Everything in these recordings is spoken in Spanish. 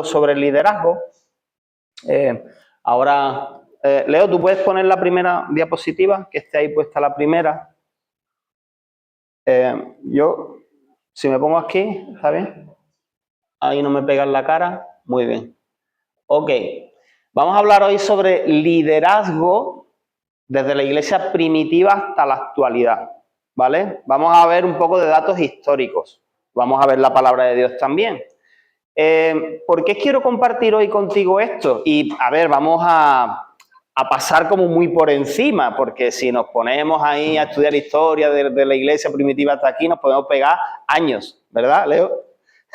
sobre el liderazgo. Ahora, Leo, ¿tú puedes poner la primera diapositiva? Que esté ahí puesta la primera. Yo, si me pongo aquí, ¿está bien? Ahí no me pega en la cara. Muy bien. Ok. Vamos a hablar hoy sobre liderazgo desde la iglesia primitiva hasta la actualidad, ¿vale? Vamos a ver un poco de datos históricos. Vamos a ver la palabra de Dios también. ¿Por qué quiero compartir hoy contigo esto? Y, a ver, vamos a pasar como muy por encima, porque si nos ponemos ahí a estudiar historia de la iglesia primitiva hasta aquí, nos podemos pegar años, ¿verdad, Leo?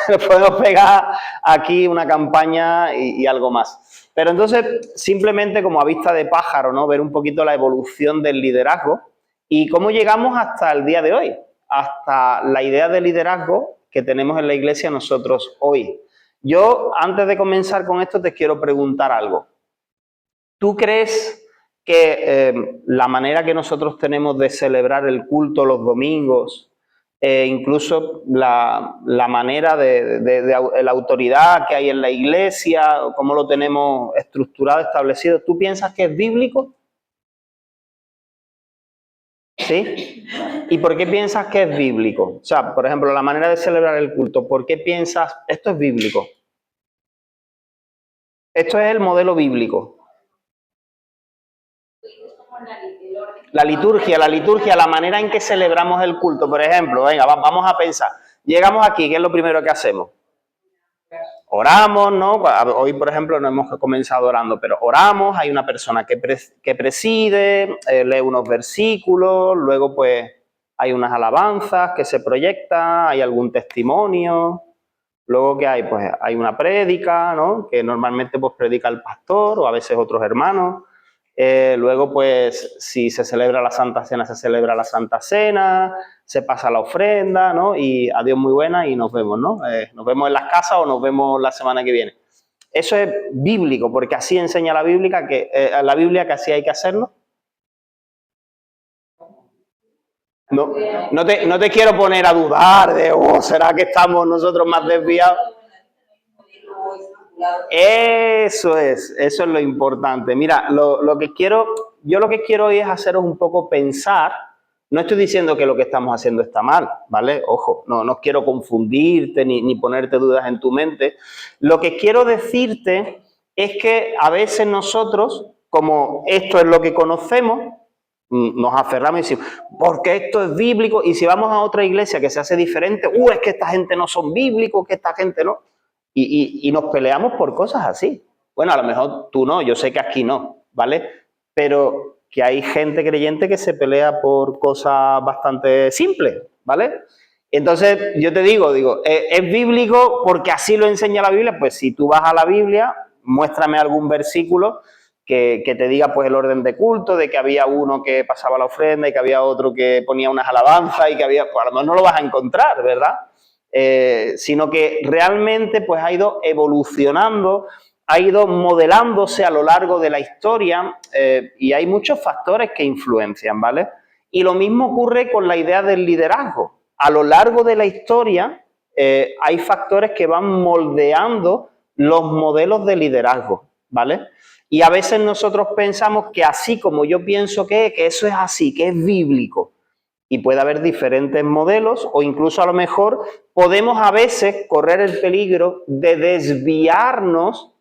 Nos podemos pegar aquí una campaña y algo más. Pero entonces, simplemente como a vista de pájaro, ¿no? Ver un poquito la evolución del liderazgo y cómo llegamos hasta el día de hoy, hasta la idea de liderazgo que tenemos en la iglesia nosotros hoy. Yo, antes de comenzar con esto, te quiero preguntar algo. ¿Tú crees que la manera que nosotros tenemos de celebrar el culto los domingos, incluso la manera de la autoridad que hay en la iglesia, cómo lo tenemos estructurado, establecido, ¿tú piensas que es bíblico? ¿Sí? ¿Y por qué piensas que es bíblico? O sea, por ejemplo, la manera de celebrar el culto, ¿por qué piensas esto es bíblico? Esto es el modelo bíblico. La liturgia, la manera en que celebramos el culto. Por ejemplo, venga, vamos a pensar. Llegamos aquí, ¿qué es lo primero que hacemos? Oramos, ¿no? Hoy, por ejemplo, no hemos comenzado orando, pero oramos, hay una persona que preside, lee unos versículos, luego pues hay unas alabanzas que se proyectan, hay algún testimonio, luego ¿qué hay? Pues hay una prédica, ¿no? Que normalmente pues predica el pastor o a veces otros hermanos. Luego, pues, si se celebra la Santa Cena, se celebra la Santa Cena, se pasa la ofrenda, ¿no? Y adiós, muy buena, y nos vemos, ¿no? Nos vemos en las casas o nos vemos la semana que viene. Eso es bíblico, porque así enseña la Biblia que así hay que hacerlo. No te quiero poner a dudar de, ¿será que estamos nosotros más desviados? Eso es lo importante. Mira, yo lo que quiero hoy es haceros un poco pensar. No estoy diciendo que lo que estamos haciendo está mal, ¿vale? Ojo, no quiero confundirte ni ponerte dudas en tu mente. Lo que quiero decirte es que a veces nosotros, como esto es lo que conocemos, nos aferramos y decimos, porque esto es bíblico, y si vamos a otra iglesia que se hace diferente, es que esta gente no son bíblicos, que esta gente no. Y nos peleamos por cosas así. Bueno, a lo mejor tú no, yo sé que aquí no, ¿vale? Pero que hay gente creyente que se pelea por cosas bastante simples, ¿vale? Entonces, yo te digo, ¿es bíblico porque así lo enseña la Biblia? Pues si tú vas a la Biblia, muéstrame algún versículo que te diga pues el orden de culto, de que había uno que pasaba la ofrenda y que había otro que ponía unas alabanzas y que había... Pues a lo mejor no lo vas a encontrar, ¿verdad? Sino que realmente pues ha ido evolucionando, ha ido modelándose a lo largo de la historia y hay muchos factores que influencian, ¿vale? Y lo mismo ocurre con la idea del liderazgo. A lo largo de la historia hay factores que van moldeando los modelos de liderazgo, ¿vale? Y a veces nosotros pensamos que así como yo pienso que eso es así, que es bíblico. Y puede haber diferentes modelos o incluso a lo mejor podemos a veces correr el peligro de desviarnos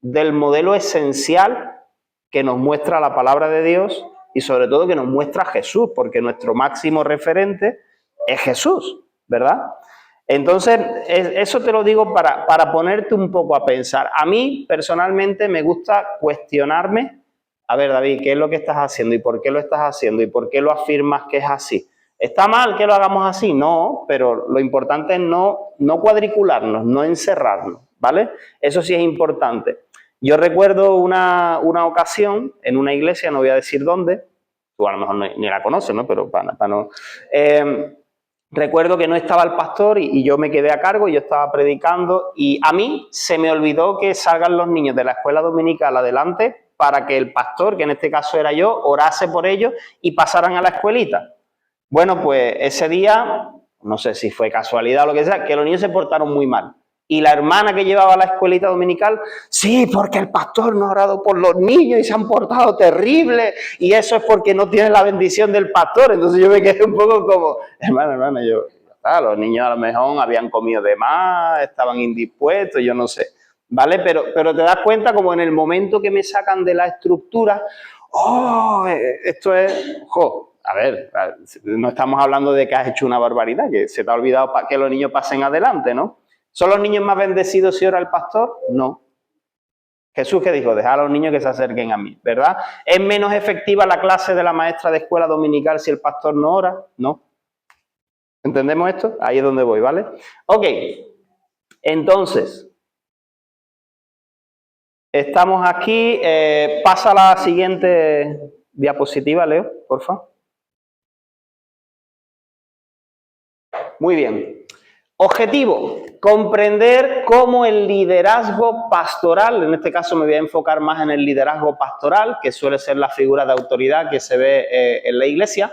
del modelo esencial que nos muestra la palabra de Dios y sobre todo que nos muestra Jesús, porque nuestro máximo referente es Jesús, ¿verdad? Entonces, eso te lo digo para ponerte un poco a pensar. A mí, personalmente, me gusta cuestionarme, a ver, David, ¿qué es lo que estás haciendo? ¿Y por qué lo estás haciendo? ¿Y por qué lo afirmas que es así? ¿Está mal que lo hagamos así? No, pero lo importante es no cuadricularnos, no encerrarnos, ¿vale? Eso sí es importante. Yo recuerdo una ocasión en una iglesia, no voy a decir dónde, tú a lo mejor ni la conoces, ¿no? Pero para no... recuerdo que no estaba el pastor y yo me quedé a cargo, y yo estaba predicando y a mí se me olvidó que salgan los niños de la escuela dominical adelante para que el pastor, que en este caso era yo, orase por ellos y pasaran a la escuelita. Bueno, pues ese día, no sé si fue casualidad o lo que sea, que los niños se portaron muy mal. Y la hermana que llevaba la escuelita dominical, sí, porque el pastor no ha orado por los niños y se han portado terrible, y eso es porque no tienen la bendición del pastor. Entonces yo me quedé un poco como, hermana, los niños a lo mejor habían comido de más, estaban indispuestos, yo no sé, ¿vale? Pero te das cuenta como en el momento que me sacan de la estructura, esto es, a ver, no estamos hablando de que has hecho una barbaridad, que se te ha olvidado que los niños pasen adelante, ¿no? ¿Son los niños más bendecidos si ora el pastor? No. Jesús que dijo, dejad a los niños que se acerquen a mí, ¿verdad? ¿Es menos efectiva la clase de la maestra de escuela dominical si el pastor no ora? No. ¿Entendemos esto? Ahí es donde voy, ¿vale? Ok, entonces, estamos aquí. Pasa la siguiente diapositiva, Leo, por favor. Muy bien. Objetivo, comprender cómo el liderazgo pastoral, en este caso me voy a enfocar más en el liderazgo pastoral, que suele ser la figura de autoridad que se ve en la iglesia,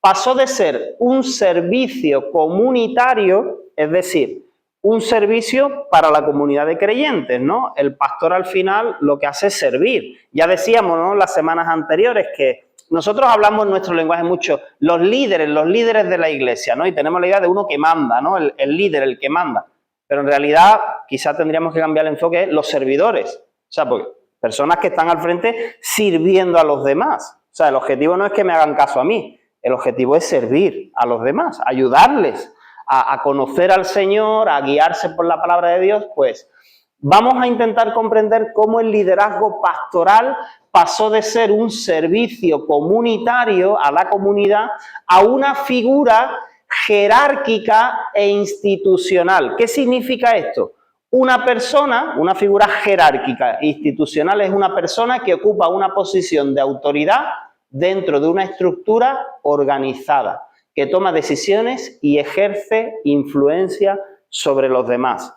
pasó de ser un servicio comunitario, es decir, un servicio para la comunidad de creyentes, ¿no? El pastor al final lo que hace es servir. Ya decíamos, ¿no?, las semanas anteriores que nosotros hablamos en nuestro lenguaje mucho, los líderes de la iglesia, ¿no? Y tenemos la idea de uno que manda, ¿no? El líder, el que manda. Pero en realidad, quizás tendríamos que cambiar el enfoque, los servidores. O sea, pues, personas que están al frente sirviendo a los demás. O sea, el objetivo no es que me hagan caso a mí, el objetivo es servir a los demás, ayudarles a conocer al Señor, a guiarse por la palabra de Dios. Pues vamos a intentar comprender cómo el liderazgo pastoral pasó de ser un servicio comunitario a la comunidad a una figura jerárquica e institucional. ¿Qué significa esto? Una persona, una figura jerárquica e institucional es una persona que ocupa una posición de autoridad dentro de una estructura organizada, que toma decisiones y ejerce influencia sobre los demás.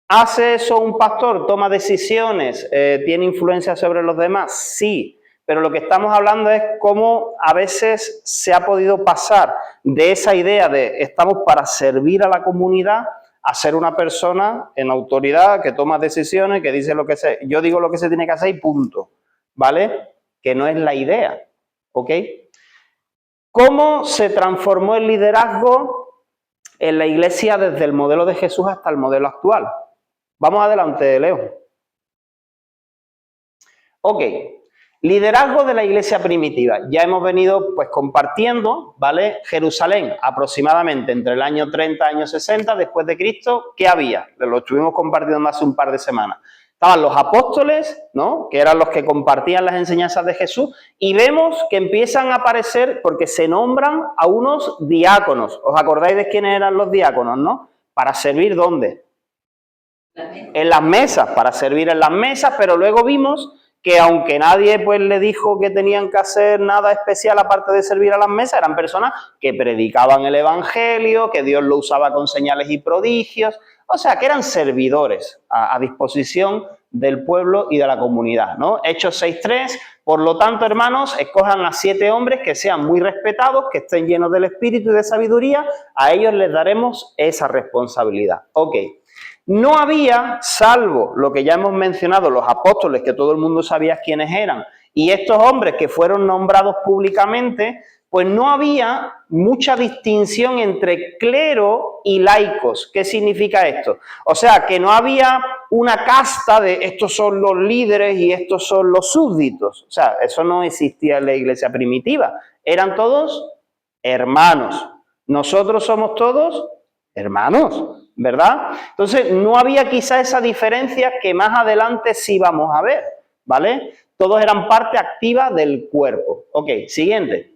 ¿Hace eso un pastor? ¿Toma decisiones? ¿Tiene influencia sobre los demás? Sí, pero lo que estamos hablando es cómo a veces se ha podido pasar de esa idea de estamos para servir a la comunidad a ser una persona en autoridad que toma decisiones, que dice yo digo lo que se tiene que hacer y punto, ¿vale? Que no es la idea, ¿ok? ¿Cómo se transformó el liderazgo en la iglesia desde el modelo de Jesús hasta el modelo actual? Vamos adelante, Leo. Ok, liderazgo de la iglesia primitiva. Ya hemos venido pues compartiendo, ¿vale? Jerusalén, aproximadamente entre el año 30 y año 60 después de Cristo, ¿qué había? Lo estuvimos compartiendo hace un par de semanas. Estaban los apóstoles, ¿no?, que eran los que compartían las enseñanzas de Jesús, y vemos que empiezan a aparecer, porque se nombran a unos diáconos. ¿Os acordáis de quiénes eran los diáconos, no? Para servir, ¿dónde? En las mesas, para servir en las mesas, pero luego vimos que aunque nadie pues le dijo que tenían que hacer nada especial aparte de servir a las mesas, eran personas que predicaban el evangelio, que Dios lo usaba con señales y prodigios, o sea, que eran servidores a disposición del pueblo y de la comunidad, ¿no? Hechos 6:3, por lo tanto, hermanos, escojan a 7 hombres que sean muy respetados, que estén llenos del espíritu y de sabiduría, a ellos les daremos esa responsabilidad. Ok. No había, salvo lo que ya hemos mencionado, los apóstoles, que todo el mundo sabía quiénes eran, y estos hombres que fueron nombrados públicamente, pues no había mucha distinción entre clero y laicos. ¿Qué significa esto? O sea, que no había una casta de estos son los líderes y estos son los súbditos. O sea, eso no existía en la iglesia primitiva. Eran todos hermanos. Nosotros somos todos hermanos, ¿verdad? Entonces, no había quizá esa diferencia que más adelante sí vamos a ver, ¿vale? Todos eran parte activa del cuerpo. Ok, siguiente.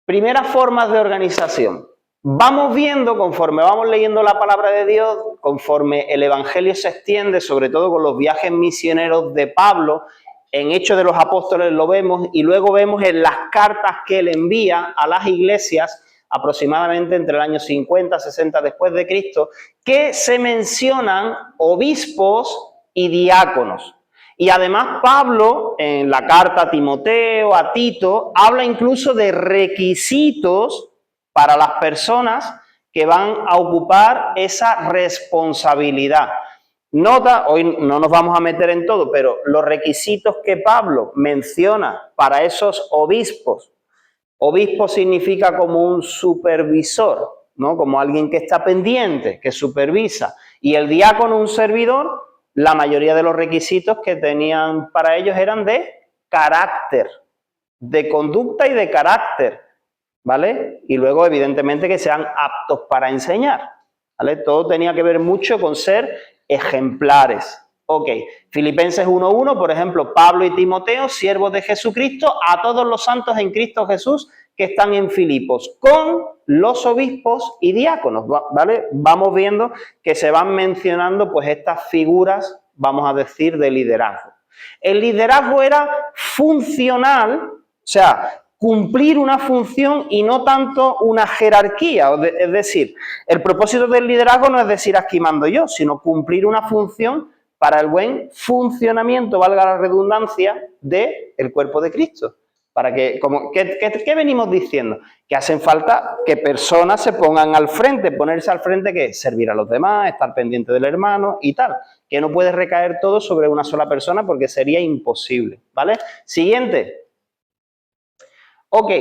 Primeras formas de organización. Vamos viendo, conforme vamos leyendo la palabra de Dios, conforme el evangelio se extiende, sobre todo con los viajes misioneros de Pablo, en Hechos de los Apóstoles lo vemos, y luego vemos en las cartas que él envía a las iglesias, aproximadamente entre el año 50, 60 después de Cristo, que se mencionan obispos y diáconos. Y además Pablo, en la carta a Timoteo, a Tito, habla incluso de requisitos para las personas que van a ocupar esa responsabilidad. Nota, hoy no nos vamos a meter en todo, pero los requisitos que Pablo menciona para esos obispos. Obispo significa como un supervisor, ¿no? Como alguien que está pendiente, que supervisa. Y el diácono, un servidor, la mayoría de los requisitos que tenían para ellos eran de carácter, de conducta y de carácter, ¿vale? Y luego, evidentemente, que sean aptos para enseñar, ¿vale? Todo tenía que ver mucho con ser ejemplares. Ok, Filipenses 1.1, por ejemplo, Pablo y Timoteo, siervos de Jesucristo, a todos los santos en Cristo Jesús que están en Filipos, con los obispos y diáconos, ¿vale? Vamos viendo que se van mencionando pues estas figuras, vamos a decir, de liderazgo. El liderazgo era funcional, o sea, cumplir una función y no tanto una jerarquía. Es decir, el propósito del liderazgo no es decir aquí mando yo, sino cumplir una función para el buen funcionamiento, valga la redundancia, del cuerpo de Cristo. Para que, ¿qué venimos diciendo? Que hacen falta que personas se pongan al frente. Ponerse al frente, que es servir a los demás, estar pendiente del hermano y tal. Que no puede recaer todo sobre una sola persona porque sería imposible, ¿vale? Siguiente. Ok,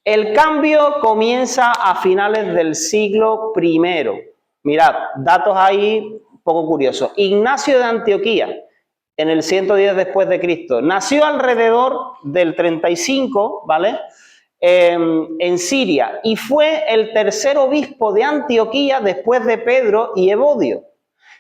el cambio comienza a finales del siglo I. Mirad, datos ahí un poco curiosos. Ignacio de Antioquía, en el 110 después de Cristo, nació alrededor del 35, ¿vale? En Siria, y fue el tercer obispo de Antioquía después de Pedro y Evodio.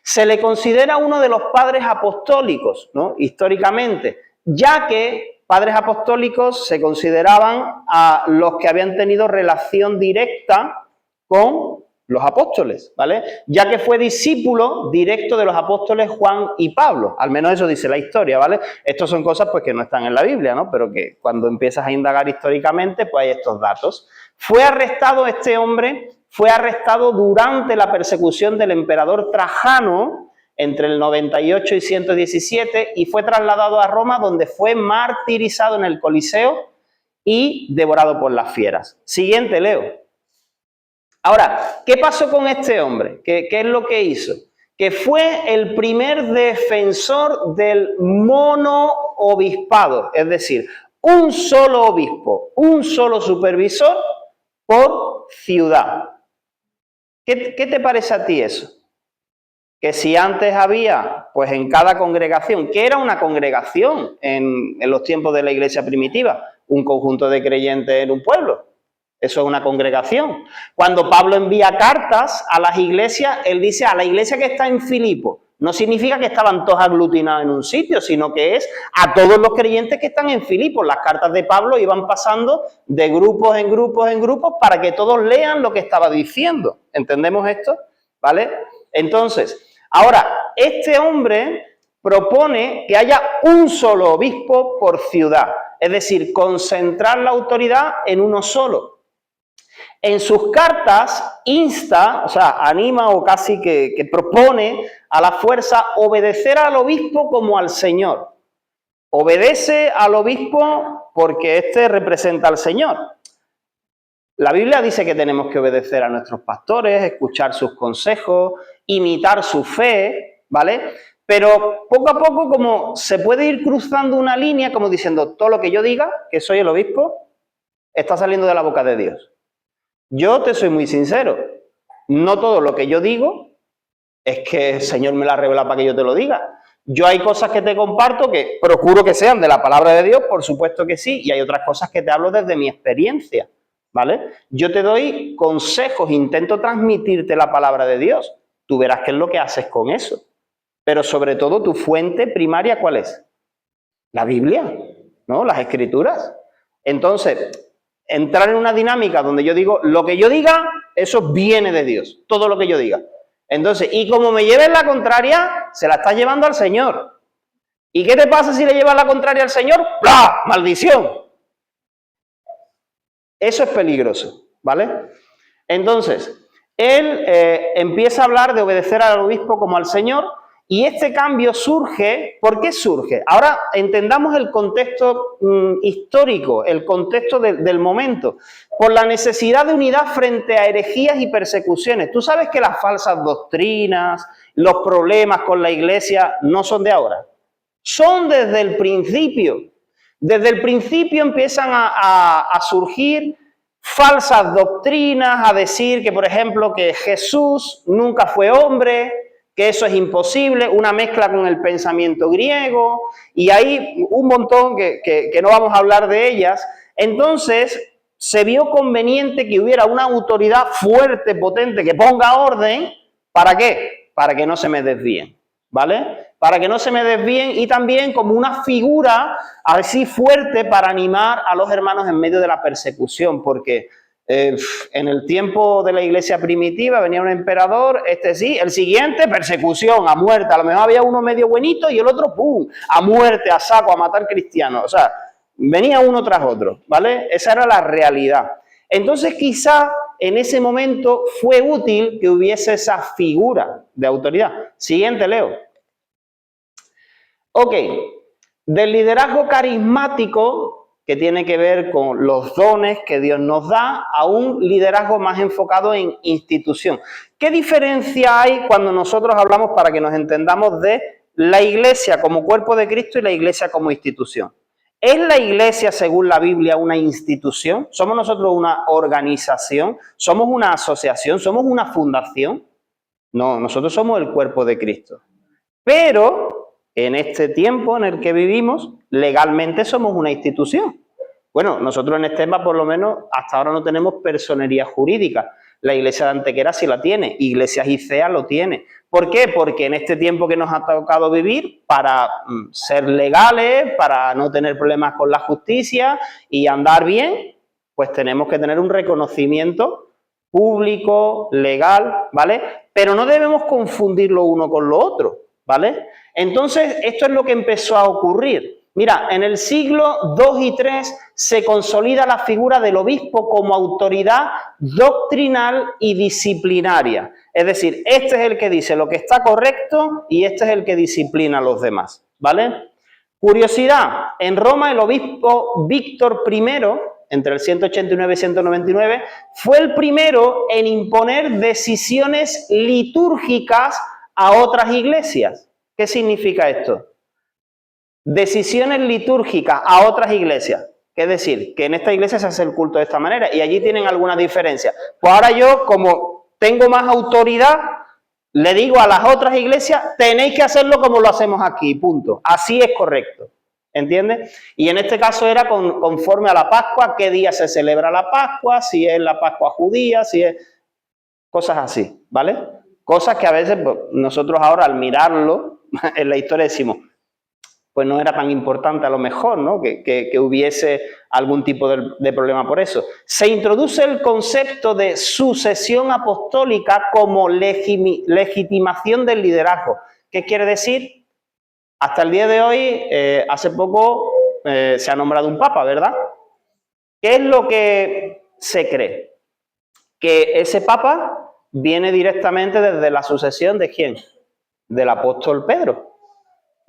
Se le considera uno de los padres apostólicos, ¿no? Históricamente, ya que padres apostólicos se consideraban a los que habían tenido relación directa con los apóstoles, ¿vale? Ya que fue discípulo directo de los apóstoles Juan y Pablo, al menos eso dice la historia, ¿vale? Estas son cosas pues que no están en la Biblia, ¿no? Pero que cuando empiezas a indagar históricamente, pues hay estos datos. Fue arrestado este hombre, fue arrestado durante la persecución del emperador Trajano, entre el 98 y 117, y fue trasladado a Roma, donde fue martirizado en el Coliseo y devorado por las fieras. Siguiente, Leo. Ahora, ¿qué pasó con este hombre? ¿Qué es lo que hizo? Que fue el primer defensor del monoobispado, es decir, un solo obispo, un solo supervisor por ciudad. ¿Qué te parece a ti eso? Que si antes había, pues en cada congregación, ¿qué era una congregación en los tiempos de la iglesia primitiva? Un conjunto de creyentes en un pueblo. Eso es una congregación. Cuando Pablo envía cartas a las iglesias, él dice a la iglesia que está en Filipo. No significa que estaban todos aglutinados en un sitio, sino que es a todos los creyentes que están en Filipo. Las cartas de Pablo iban pasando de grupos en grupos en grupos para que todos lean lo que estaba diciendo. ¿Entendemos esto? ¿Vale? Entonces, ahora, este hombre propone que haya un solo obispo por ciudad. Es decir, concentrar la autoridad en uno solo. En sus cartas insta, o sea, anima o casi que propone a la fuerza obedecer al obispo como al Señor. Obedece al obispo porque éste representa al Señor. La Biblia dice que tenemos que obedecer a nuestros pastores, escuchar sus consejos, imitar su fe, ¿vale? Pero poco a poco como se puede ir cruzando una línea como diciendo todo lo que yo diga, que soy el obispo, está saliendo de la boca de Dios. Yo te soy muy sincero, no todo lo que yo digo es que el Señor me la revela para que yo te lo diga. Yo hay cosas que te comparto que procuro que sean de la palabra de Dios, por supuesto que sí, y hay otras cosas que te hablo desde mi experiencia, ¿vale? Yo te doy consejos, intento transmitirte la palabra de Dios. Tú verás qué es lo que haces con eso. Pero sobre todo, tu fuente primaria, ¿cuál es? La Biblia, ¿no? Las Escrituras. Entonces, entrar en una dinámica donde yo digo, lo que yo diga, eso viene de Dios, todo lo que yo diga. Entonces, y como me lleves la contraria, se la estás llevando al Señor. ¿Y qué te pasa si le llevas la contraria al Señor? ¡Bla! ¡Maldición! Eso es peligroso, ¿vale? Entonces, él empieza a hablar de obedecer al obispo como al Señor Y este cambio surge, ¿por qué surge? Ahora entendamos el contexto histórico, el contexto del momento, por la necesidad de unidad frente a herejías y persecuciones. Tú sabes que las falsas doctrinas, los problemas con la Iglesia no son de ahora, son desde el principio. Desde el principio empiezan a surgir falsas doctrinas, a decir que, por ejemplo, que Jesús nunca fue hombre, que eso es imposible, una mezcla con el pensamiento griego, y hay un montón que no vamos a hablar de ellas. Entonces, se vio conveniente que hubiera una autoridad fuerte, potente, que ponga orden. ¿Para qué? Para que no se me desvíen, ¿vale? Para que no se me desvíen, y también como una figura así fuerte para animar a los hermanos en medio de la persecución, porque en el tiempo de la iglesia primitiva venía un emperador, este sí, el siguiente, persecución, a muerte. A lo mejor había uno medio buenito y el otro, ¡pum!, a muerte, a saco, a matar cristianos. O sea, venía uno tras otro, ¿vale? Esa era la realidad. Entonces, quizá en ese momento fue útil que hubiese esa figura de autoridad. Siguiente, Leo. Ok, del liderazgo carismático, que tiene que ver con los dones que Dios nos da, a un liderazgo más enfocado en institución. ¿Qué diferencia hay cuando nosotros hablamos, para que nos entendamos, de la Iglesia como cuerpo de Cristo y la Iglesia como institución? ¿Es la Iglesia, según la Biblia, una institución? ¿Somos nosotros una organización? ¿Somos una asociación? ¿Somos una fundación? No, nosotros somos el cuerpo de Cristo. Pero en este tiempo en el que vivimos, legalmente somos una institución. Bueno, nosotros en Estema, por lo menos, hasta ahora no tenemos personería jurídica. La Iglesia de Antequera sí la tiene, Iglesias ICEA lo tiene. ¿Por qué? Porque en este tiempo que nos ha tocado vivir, para ser legales, para no tener problemas con la justicia y andar bien, pues tenemos que tener un reconocimiento público, legal, ¿vale? Pero no debemos confundir lo uno con lo otro, ¿vale? Entonces, esto es lo que empezó a ocurrir. Mira, en el siglo II y III se consolida la figura del obispo como autoridad doctrinal y disciplinaria. Es decir, este es el que dice lo que está correcto y este es el que disciplina a los demás, ¿vale? Curiosidad, en Roma el obispo Víctor I, entre el 189 y 199, fue el primero en imponer decisiones litúrgicas a otras iglesias. ¿Qué significa esto? Decisiones litúrgicas a otras iglesias. Es decir, que en esta iglesia se hace el culto de esta manera y allí tienen alguna diferencia. Pues ahora yo, como tengo más autoridad, le digo a las otras iglesias, tenéis que hacerlo como lo hacemos aquí, punto. Así es correcto. ¿Entiendes? Y en este caso era conforme a la Pascua, qué día se celebra la Pascua, si es la Pascua judía, si es... cosas así, ¿vale? Cosas que a veces pues, nosotros ahora al mirarlo en la historia decimos, pues no era tan importante a lo mejor, ¿no? Que hubiese algún tipo de problema por eso. Se introduce el concepto de sucesión apostólica como legitimación del liderazgo. ¿Qué quiere decir? Hasta el día de hoy, hace poco se ha nombrado un papa, ¿verdad? ¿Qué es lo que se cree? Que ese papa viene directamente desde la sucesión ¿de quién? Del apóstol Pedro.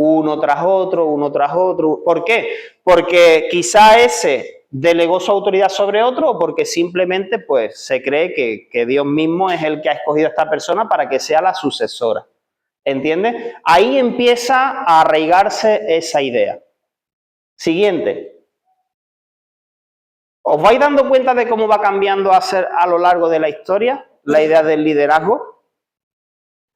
Uno tras otro, uno tras otro. ¿Por qué? Porque quizá ese delegó su autoridad sobre otro o porque simplemente pues, se cree que Dios mismo es el que ha escogido a esta persona para que sea la sucesora. ¿Entiendes? Ahí empieza a arraigarse esa idea. Siguiente. ¿Os vais dando cuenta de cómo va cambiando a lo largo de la historia la idea del liderazgo?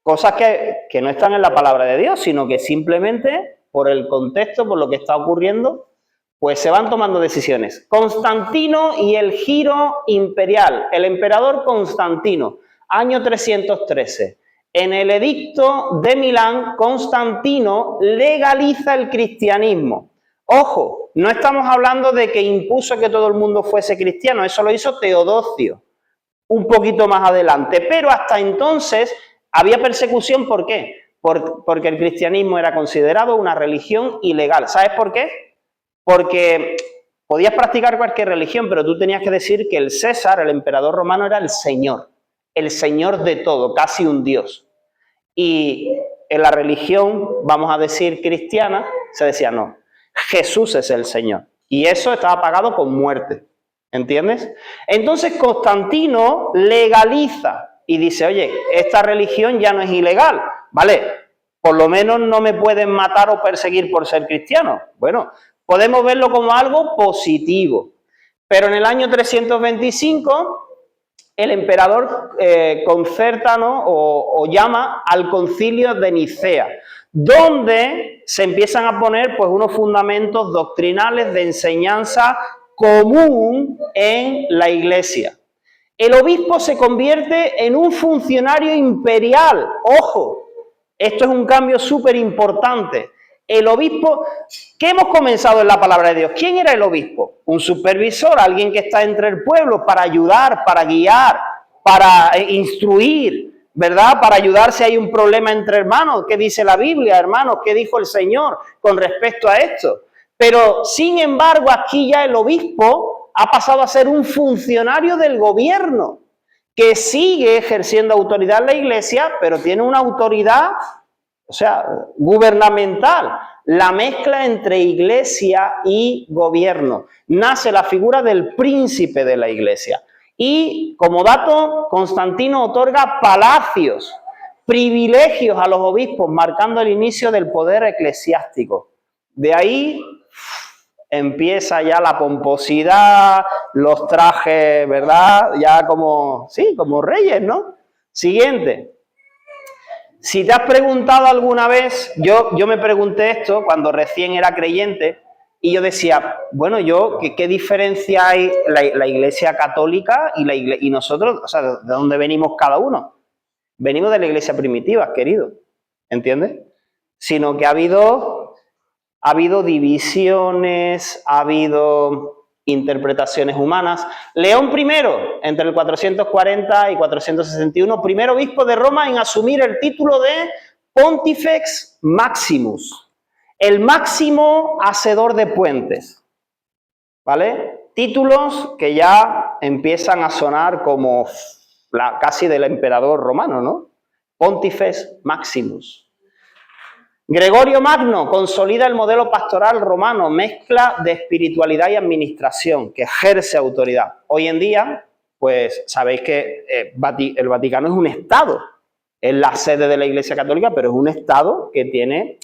Cosas que no están en la palabra de Dios, sino que simplemente por el contexto, por lo que está ocurriendo, pues se van tomando decisiones. Constantino y el giro imperial. El emperador Constantino, año 313. En el edicto de Milán, Constantino legaliza el cristianismo. Ojo, no estamos hablando de que impuso que todo el mundo fuese cristiano, eso lo hizo Teodosio, un poquito más adelante, pero hasta entonces había persecución. ¿Por qué? Porque el cristianismo era considerado una religión ilegal. ¿Sabes por qué? Porque podías practicar cualquier religión, pero tú tenías que decir que el César, el emperador romano, era el señor de todo, casi un dios. Y en la religión, vamos a decir cristiana, se decía no, Jesús es el Señor. Y eso estaba pagado con muerte, ¿entiendes? Entonces Constantino legaliza y dice, oye, esta religión ya no es ilegal, ¿vale? Por lo menos no me pueden matar o perseguir por ser cristiano. Bueno, podemos verlo como algo positivo. Pero en el año 325, el emperador concerta, ¿no? o llama al concilio de Nicea, donde se empiezan a poner pues, unos fundamentos doctrinales de enseñanza común en la Iglesia. El obispo se convierte en un funcionario imperial. ¡Ojo! Esto es un cambio súper importante. El obispo, ¿qué hemos comenzado en la palabra de Dios? ¿Quién era el obispo? Un supervisor, alguien que está entre el pueblo para ayudar, para guiar, para instruir, ¿verdad? Para ayudar si hay un problema entre hermanos. ¿Qué dice la Biblia, hermanos? ¿Qué dijo el Señor con respecto a esto? Pero, sin embargo, aquí ya el obispo ha pasado a ser un funcionario del gobierno que sigue ejerciendo autoridad en la Iglesia, pero tiene una autoridad, o sea, gubernamental. La mezcla entre Iglesia y gobierno. Nace la figura del príncipe de la Iglesia. Y, como dato, Constantino otorga palacios, privilegios a los obispos, marcando el inicio del poder eclesiástico. De ahí empieza ya la pomposidad, los trajes, ¿verdad? Ya como, sí, como reyes, ¿no? Siguiente. Si te has preguntado alguna vez, yo me pregunté esto cuando recién era creyente, y yo decía, bueno, ¿qué diferencia hay la Iglesia católica y nosotros? O sea, ¿de dónde venimos cada uno? Venimos de la Iglesia primitiva, querido, ¿entiendes? Sino que ha habido divisiones, ha habido interpretaciones humanas. León I, entre el 440 y 461, primer obispo de Roma en asumir el título de Pontifex Maximus, el máximo hacedor de puentes, ¿vale? Títulos que ya empiezan a sonar como casi del emperador romano, ¿no? Pontifex Maximus. Gregorio Magno consolida el modelo pastoral romano, mezcla de espiritualidad y administración, que ejerce autoridad. Hoy en día, pues sabéis que el Vaticano es un Estado, es la sede de la Iglesia Católica, pero es un Estado que tiene,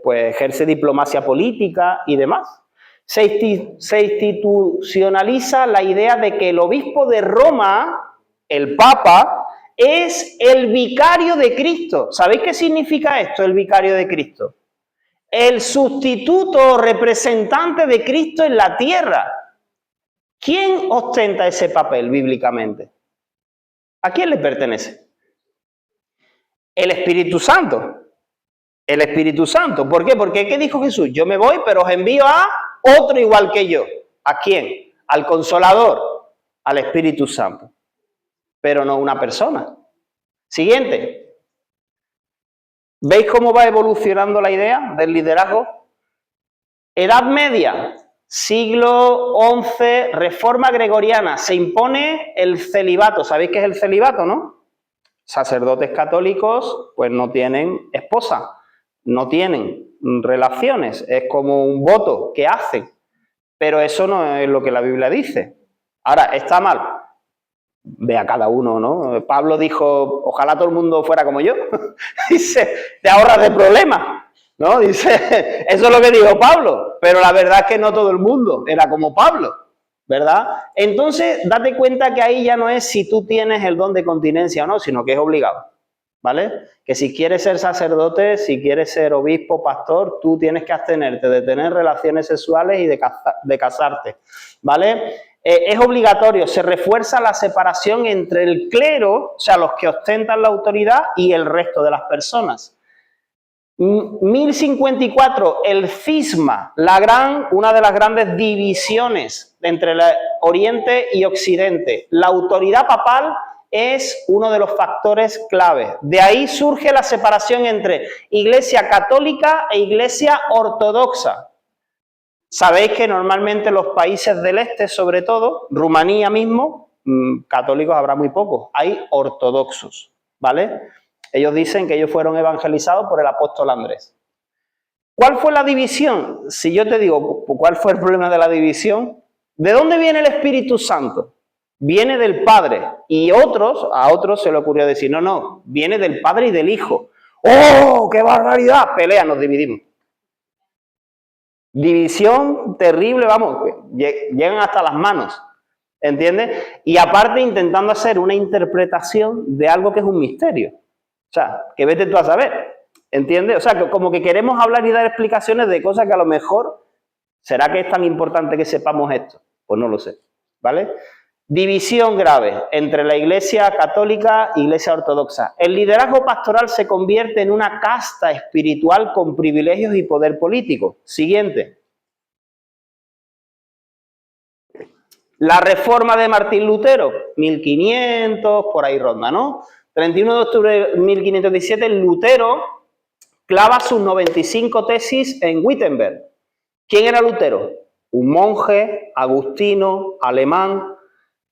pues ejerce diplomacia política y demás. Se institucionaliza la idea de que el obispo de Roma, el Papa, es el vicario de Cristo. ¿Sabéis qué significa esto, el vicario de Cristo? El sustituto representante de Cristo en la tierra. ¿Quién ostenta ese papel bíblicamente? ¿A quién le pertenece? El Espíritu Santo. El Espíritu Santo. ¿Por qué? Porque ¿qué dijo Jesús? Yo me voy, pero os envío a otro igual que yo. ¿A quién? Al Consolador, al Espíritu Santo. Pero no una persona. Siguiente. ¿Veis cómo va evolucionando la idea del liderazgo? Edad Media, siglo XI, reforma gregoriana, se impone el celibato. ¿Sabéis qué es el celibato, no? Sacerdotes católicos pues no tienen esposa, no tienen relaciones, es como un voto que hacen, pero eso no es lo que la Biblia dice. Ahora, ¿está mal? Ve a cada uno, ¿no? Pablo dijo, ojalá todo el mundo fuera como yo. Dice, te ahorras de problemas, ¿no? Dice, eso es lo que dijo Pablo, pero la verdad es que no todo el mundo era como Pablo, ¿verdad? Entonces, date cuenta que ahí ya no es si tú tienes el don de continencia o no, sino que es obligado, ¿vale? Que si quieres ser sacerdote, si quieres ser obispo, pastor, tú tienes que abstenerte de tener relaciones sexuales y de casarte, ¿vale? Es obligatorio, se refuerza la separación entre el clero, o sea, los que ostentan la autoridad, y el resto de las personas. 1054, el cisma, una de las grandes divisiones entre el Oriente y Occidente. La autoridad papal es uno de los factores clave. De ahí surge la separación entre Iglesia católica e Iglesia ortodoxa. Sabéis que normalmente los países del este, sobre todo, Rumanía mismo, católicos habrá muy pocos, hay ortodoxos, ¿vale? Ellos dicen que ellos fueron evangelizados por el apóstol Andrés. ¿Cuál fue la división? Si yo te digo, ¿cuál fue el problema de la división? ¿De dónde viene el Espíritu Santo? Viene del Padre. Y a otros se le ocurrió decir, no, viene del Padre y del Hijo. ¡Oh, qué barbaridad! Pelea, nos dividimos. División terrible, vamos, llegan hasta las manos, ¿entiendes? Y aparte intentando hacer una interpretación de algo que es un misterio. O sea, que vete tú a saber, ¿entiendes? O sea, que como que queremos hablar y dar explicaciones de cosas que a lo mejor, ¿será que es tan importante que sepamos esto? Pues no lo sé, ¿vale? División grave entre la Iglesia católica e Iglesia ortodoxa. El liderazgo pastoral se convierte en una casta espiritual con privilegios y poder político. Siguiente. La reforma de Martín Lutero, 1500, por ahí ronda, ¿no? 31 de octubre de 1517, Lutero clava sus 95 tesis en Wittenberg. ¿Quién era Lutero? Un monje agustino, alemán,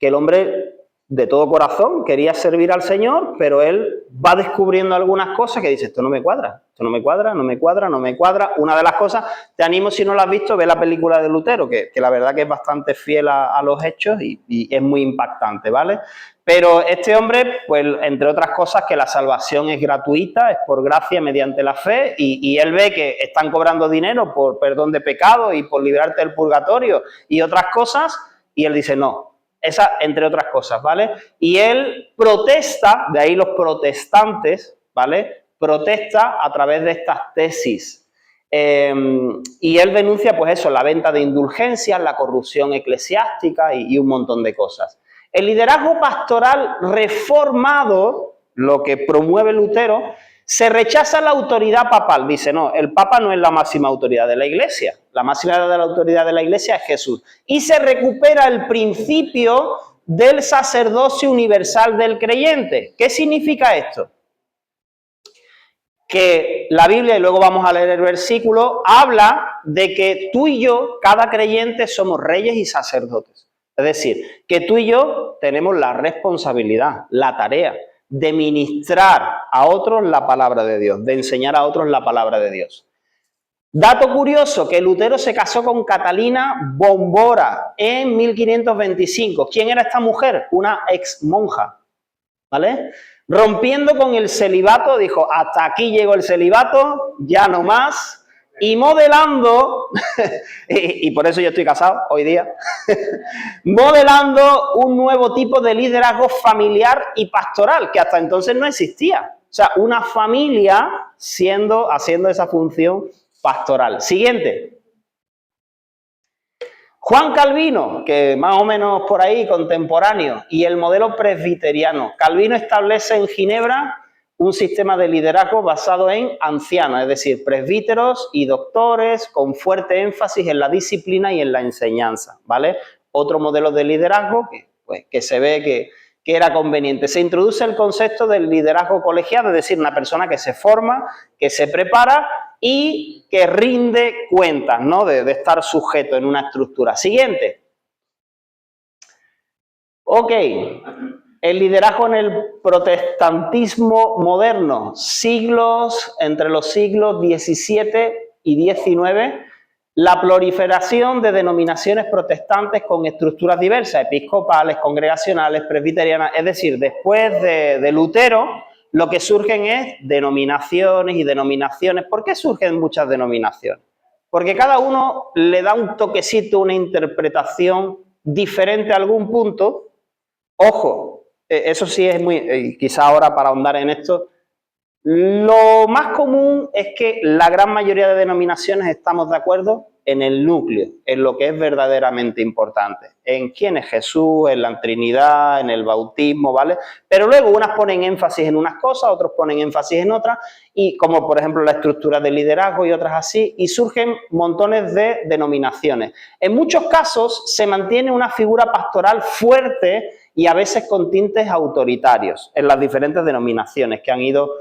que el hombre de todo corazón quería servir al Señor, pero él va descubriendo algunas cosas que dice, esto no me cuadra, esto no me cuadra, no me cuadra, no me cuadra. Una de las cosas, te animo si no la has visto, ve la película de Lutero, que la verdad que es bastante fiel a los hechos y es muy impactante, ¿vale? Pero este hombre, pues entre otras cosas, que la salvación es gratuita, es por gracia mediante la fe, y él ve que están cobrando dinero por perdón de pecado y por librarte del purgatorio y otras cosas, y él dice, no. Esa, entre otras cosas, ¿vale? Y él protesta, de ahí los protestantes, ¿vale? Protesta a través de estas tesis. Y él denuncia, pues eso, la venta de indulgencias, la corrupción eclesiástica y un montón de cosas. El liderazgo pastoral reformado, lo que promueve Lutero, se rechaza la autoridad papal. Dice, no, el Papa no es la máxima autoridad de la Iglesia. La máxima autoridad de la Iglesia es Jesús. Y se recupera el principio del sacerdocio universal del creyente. ¿Qué significa esto? Que la Biblia, y luego vamos a leer el versículo, habla de que tú y yo, cada creyente, somos reyes y sacerdotes. Es decir, que tú y yo tenemos la responsabilidad, la tarea de ministrar a otros la palabra de Dios, de enseñar a otros la palabra de Dios. Dato curioso, que Lutero se casó con Catalina Bombora en 1525. ¿Quién era esta mujer? Una ex monja, ¿vale? Rompiendo con el celibato, dijo, hasta aquí llegó el celibato, ya no más, y modelando, y por eso yo estoy casado hoy día, modelando un nuevo tipo de liderazgo familiar y pastoral, que hasta entonces no existía. O sea, una familia haciendo esa función pastoral. Siguiente. Juan Calvino, que más o menos por ahí contemporáneo, y el modelo presbiteriano. Calvino establece en Ginebra un sistema de liderazgo basado en ancianos, es decir, presbíteros y doctores, con fuerte énfasis en la disciplina y en la enseñanza, ¿vale? Otro modelo de liderazgo que se ve que era conveniente. Se introduce el concepto del liderazgo colegiado, es decir, una persona que se forma, que se prepara y que rinde cuentas, ¿no? De estar sujeto en una estructura. Siguiente. Ok. El liderazgo en el protestantismo moderno, entre los siglos XVII y XIX, la proliferación de denominaciones protestantes con estructuras diversas, episcopales, congregacionales, presbiterianas, es decir, después de Lutero, lo que surgen es denominaciones y denominaciones. ¿Por qué surgen muchas denominaciones? Porque cada uno le da un toquecito, una interpretación diferente a algún punto. Ojo, eso sí es muy, quizá ahora para ahondar en esto, lo más común es que la gran mayoría de denominaciones estamos de acuerdo en el núcleo, en lo que es verdaderamente importante, en quién es Jesús, en la Trinidad, en el bautismo, ¿vale? Pero luego unas ponen énfasis en unas cosas, otros ponen énfasis en otras, y como por ejemplo la estructura de liderazgo y otras así, y surgen montones de denominaciones. En muchos casos se mantiene una figura pastoral fuerte y a veces con tintes autoritarios en las diferentes denominaciones que han ido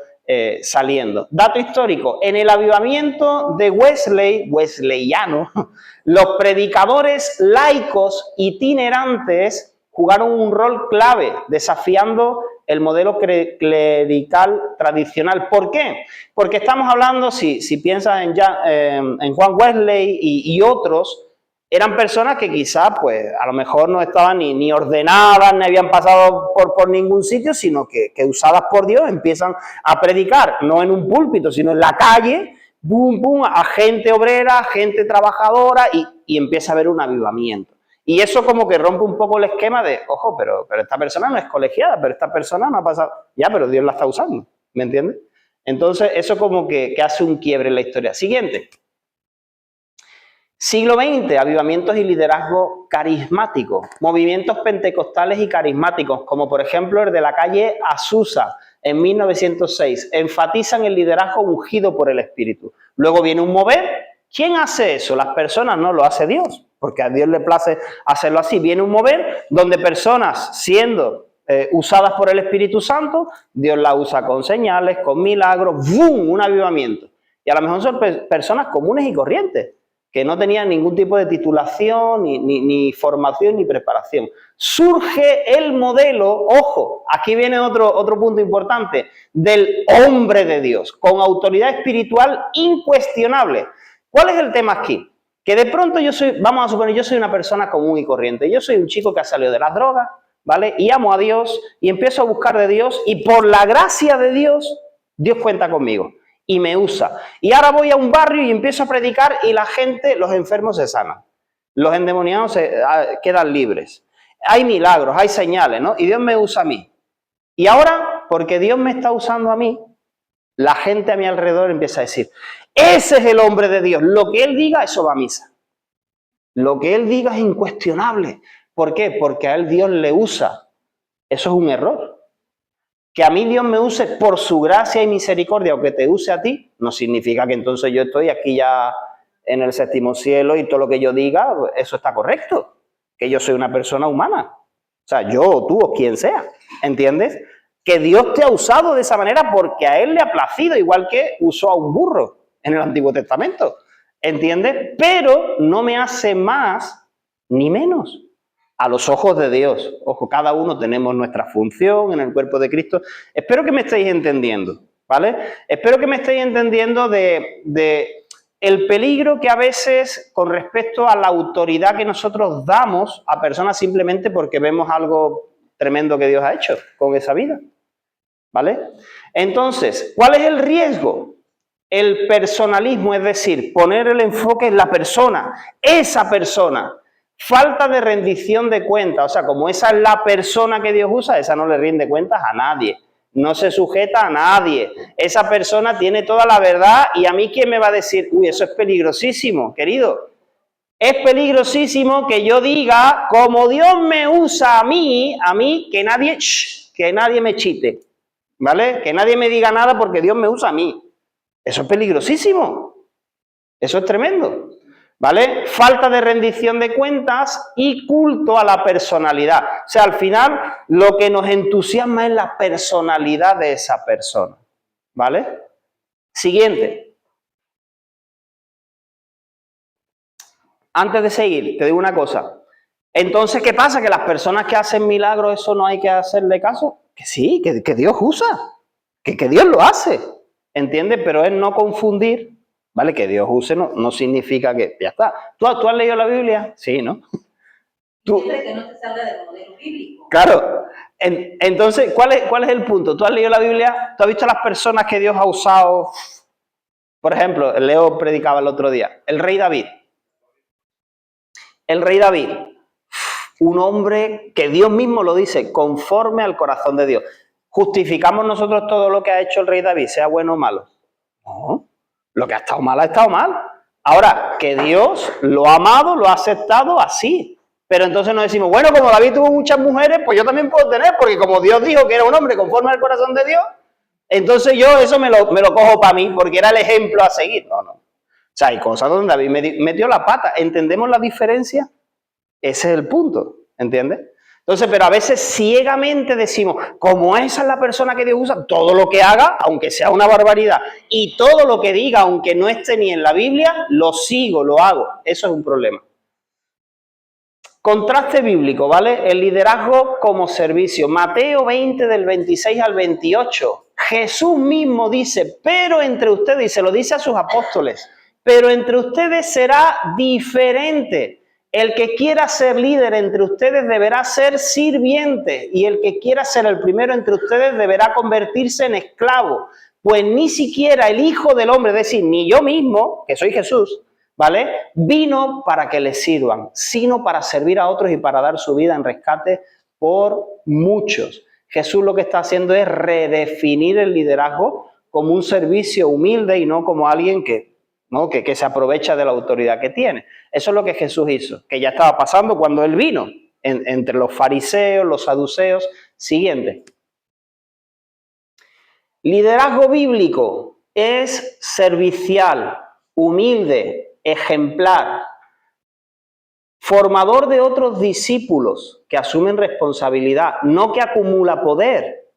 saliendo. Dato histórico, en el avivamiento de wesleyano, los predicadores laicos itinerantes jugaron un rol clave, desafiando el modelo clerical tradicional. ¿Por qué? Porque estamos hablando, si piensas en Juan Wesley y otros, eran personas que quizás, pues, a lo mejor no estaban ni ordenadas, ni habían pasado por ningún sitio, sino que usadas por Dios empiezan a predicar, no en un púlpito, sino en la calle, boom, boom, a gente obrera, gente trabajadora, y empieza a haber un avivamiento. Y eso como que rompe un poco el esquema de, ojo, pero esta persona no es colegiada, pero esta persona no ha pasado, ya, pero Dios la está usando, ¿me entiendes? Entonces, eso como que hace un quiebre en la historia. Siguiente. Siglo XX, avivamientos y liderazgo carismático, movimientos pentecostales y carismáticos, como por ejemplo el de la calle Azusa en 1906, enfatizan el liderazgo ungido por el Espíritu. Luego viene un mover. ¿Quién hace eso? Las personas, no, lo hace Dios, porque a Dios le place hacerlo así. Viene un mover donde personas siendo usadas por el Espíritu Santo, Dios las usa con señales, con milagros, ¡bum!, un avivamiento. Y a lo mejor son personas comunes y corrientes, que no tenían ningún tipo de titulación, ni formación, ni preparación. Surge el modelo, ojo, aquí viene otro punto importante, del hombre de Dios, con autoridad espiritual incuestionable. ¿Cuál es el tema aquí? Que de pronto vamos a suponer, yo soy una persona común y corriente, yo soy un chico que ha salido de las drogas, ¿vale? Y amo a Dios, y empiezo a buscar de Dios, y por la gracia de Dios, Dios cuenta conmigo y me usa. Y ahora voy a un barrio y empiezo a predicar y la gente, los enfermos se sanan. Los endemoniados quedan libres. Hay milagros, hay señales, ¿no? Y Dios me usa a mí. Y ahora, porque Dios me está usando a mí, la gente a mi alrededor empieza a decir, ese es el hombre de Dios. Lo que él diga, eso va a misa. Lo que él diga es incuestionable. ¿Por qué? Porque a él Dios le usa. Eso es un error. Que a mí Dios me use por su gracia y misericordia, o que te use a ti, no significa que entonces yo estoy aquí ya en el séptimo cielo y todo lo que yo diga, eso está correcto. Que yo soy una persona humana. O sea, yo o tú o quien sea. ¿Entiendes? Que Dios te ha usado de esa manera porque a él le ha placido, igual que usó a un burro en el Antiguo Testamento. ¿Entiendes? Pero no me hace más ni menos. A los ojos de Dios. Ojo, cada uno tenemos nuestra función en el cuerpo de Cristo. Espero que me estéis entendiendo, ¿vale? Espero que me estéis entendiendo de el peligro que a veces, con respecto a la autoridad que nosotros damos a personas simplemente porque vemos algo tremendo que Dios ha hecho con esa vida, ¿vale? Entonces, ¿cuál es el riesgo? El personalismo, es decir, poner el enfoque en la persona, esa persona. Falta de rendición de cuentas, o sea, como esa es la persona que Dios usa, esa no le rinde cuentas a nadie, no se sujeta a nadie, esa persona tiene toda la verdad y a mí ¿quién me va a decir? Uy, eso es peligrosísimo, querido, es peligrosísimo que yo diga, como Dios me usa a mí que nadie me chite, ¿vale? Que nadie me diga nada porque Dios me usa a mí, eso es peligrosísimo, eso es tremendo. ¿Vale? Falta de rendición de cuentas y culto a la personalidad. O sea, al final lo que nos entusiasma es la personalidad de esa persona. ¿Vale? Siguiente. Antes de seguir, te digo una cosa. Entonces, ¿qué pasa? ¿Que las personas que hacen milagros, eso no hay que hacerle caso? Que sí, que Dios usa. Que Dios lo hace. ¿Entiendes? Pero es no confundir. ¿Vale? Que Dios use no significa que ya está. ¿Tú has leído la Biblia? Sí, ¿no? Siempre que no te salga del modelo bíblico. Claro. Entonces, ¿cuál es el punto? ¿Tú has leído la Biblia? ¿Tú has visto las personas que Dios ha usado? Por ejemplo, Leo predicaba el otro día. El rey David. El rey David. Un hombre que Dios mismo lo dice, conforme al corazón de Dios. ¿Justificamos nosotros todo lo que ha hecho el rey David, sea bueno o malo? No. Lo que ha estado mal. Ahora, que Dios lo ha amado, lo ha aceptado así. Pero entonces nos decimos, bueno, como David tuvo muchas mujeres, pues yo también puedo tener, porque como Dios dijo que era un hombre conforme al corazón de Dios, entonces yo eso me lo cojo para mí, porque era el ejemplo a seguir. No. O sea, hay cosas donde David metió la pata. ¿Entendemos la diferencia? Ese es el punto, ¿entiendes? Entonces, pero a veces ciegamente decimos, como esa es la persona que Dios usa, todo lo que haga, aunque sea una barbaridad, y todo lo que diga, aunque no esté ni en la Biblia, lo sigo, lo hago. Eso es un problema. Contraste bíblico, ¿vale? El liderazgo como servicio. Mateo 20 del 26 al 28. Jesús mismo dice, pero entre ustedes, y se lo dice a sus apóstoles, pero entre ustedes será diferente. El que quiera ser líder entre ustedes deberá ser sirviente, y el que quiera ser el primero entre ustedes deberá convertirse en esclavo. Pues ni siquiera el Hijo del Hombre, es decir, ni yo mismo, que soy Jesús, ¿vale?, vino para que le sirvan, sino para servir a otros y para dar su vida en rescate por muchos. Jesús lo que está haciendo es redefinir el liderazgo como un servicio humilde y no como alguien que se aprovecha de la autoridad que tiene. Eso es lo que Jesús hizo, que ya estaba pasando cuando Él vino, entre los fariseos, los saduceos. Siguiente. Liderazgo bíblico es servicial, humilde, ejemplar, formador de otros discípulos que asumen responsabilidad, no que acumula poder.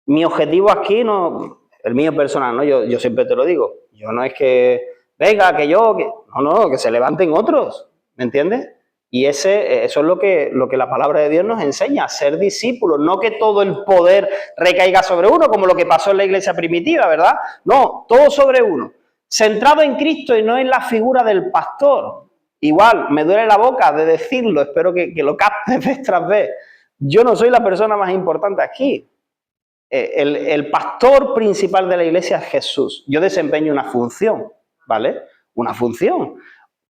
Mi objetivo aquí, el mío personal, ¿no? Yo siempre te lo digo, yo no es que venga, que se levanten otros, ¿me entiendes? Y eso es lo que la palabra de Dios nos enseña, ser discípulos, no que todo el poder recaiga sobre uno, como lo que pasó en la iglesia primitiva, ¿verdad? No, todo sobre uno, centrado en Cristo y no en la figura del pastor. Igual, me duele la boca de decirlo, espero que lo captes vez tras vez. Yo no soy la persona más importante aquí. El pastor principal de la iglesia es Jesús. Yo desempeño una función, ¿vale? Una función.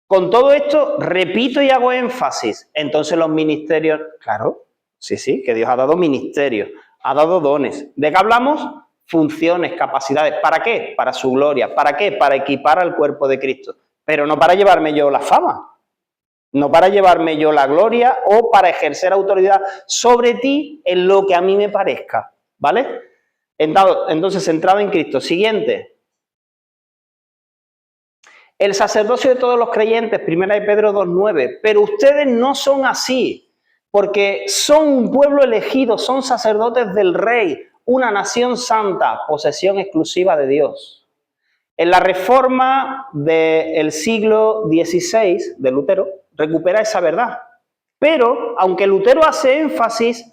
Con todo esto, repito y hago énfasis. Entonces los ministerios, claro, sí, que Dios ha dado ministerios, ha dado dones. ¿De qué hablamos? Funciones, capacidades. ¿Para qué? Para su gloria. ¿Para qué? Para equipar al cuerpo de Cristo. Pero no para llevarme yo la fama, no para llevarme yo la gloria o para ejercer autoridad sobre ti en lo que a mí me parezca, ¿vale? Entonces, centrado en Cristo. Siguiente. El sacerdocio de todos los creyentes, 1 de Pedro 2:9. Pero ustedes no son así, porque son un pueblo elegido, son sacerdotes del Rey, una nación santa, posesión exclusiva de Dios. En la reforma del siglo XVI de Lutero, recupera esa verdad. Pero, aunque Lutero hace énfasis,